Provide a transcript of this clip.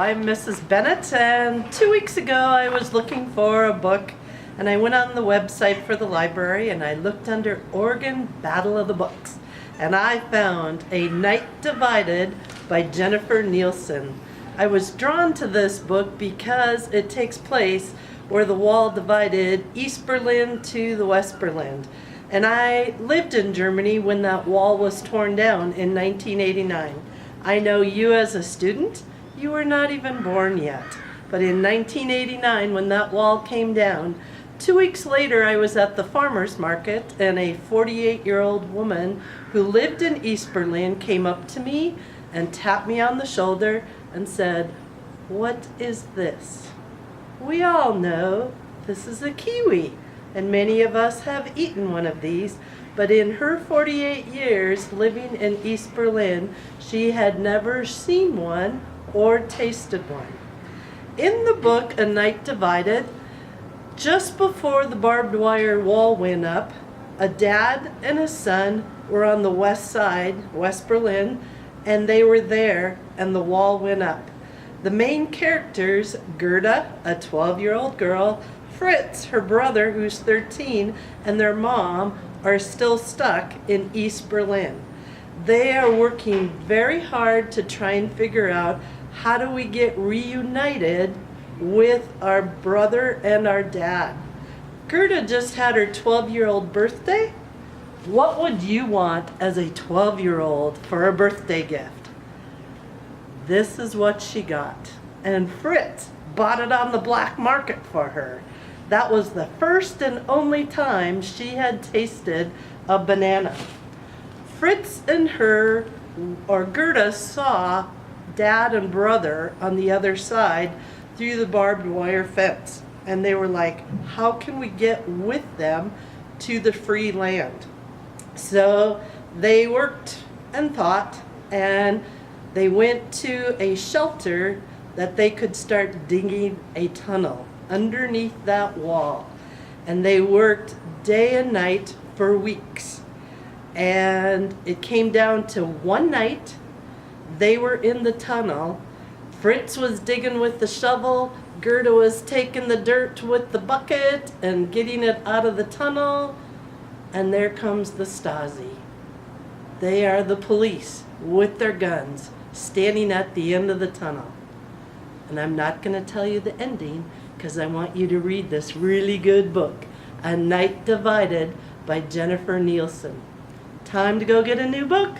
I'm Mrs. Bennett, and 2 weeks ago I was looking for a book, and I went on the website for the library and I looked under Oregon Battle of the Books, and I found A Night Divided by Jennifer Neilson. I was drawn to this book because it takes place where the wall divided East Berlin to the West Berlin. And I lived in Germany when that wall was torn down in 1989. I know you as a student, you were not even born yet. But in 1989, when that wall came down, 2 weeks later I was at the farmer's market, and a 48-year-old woman who lived in East Berlin came up to me and tapped me on the shoulder and said, "What is this?" We all know this is a kiwi, and many of us have eaten one of these, but in her 48 years living in East Berlin, she had never seen one or tasted one. In the book, A Night Divided, just before the barbed wire wall went up, a dad and a son were on the west side, West Berlin, and they were there, and the wall went up. The main characters, Gerta, a 12-year-old girl, Fritz, her brother, who's 13, and their mom are still stuck in East Berlin. They are working very hard to try and figure out, how do we get reunited with our brother and our dad? Gerta just had her 12-year-old birthday. What would you want as a 12-year-old for a birthday gift? This is what she got. And Fritz bought it on the black market for her. That was the first and only time she had tasted a banana. Fritz and her, or Gerta, saw dad and brother on the other side through the barbed wire fence. And they were like, how can we get with them to the free land? So they worked and thought, and they went to a shelter that they could start digging a tunnel underneath that wall. And they worked day and night for weeks. And it came down to one night, they were in the tunnel. Fritz was digging with the shovel, Gerta was taking the dirt with the bucket and getting it out of the tunnel, and there comes the Stasi. They are the police with their guns, standing at the end of the tunnel. And I'm not going to tell you the ending, because I want you to read this really good book, A Night Divided by Jennifer Neilson. Time to go get a new book.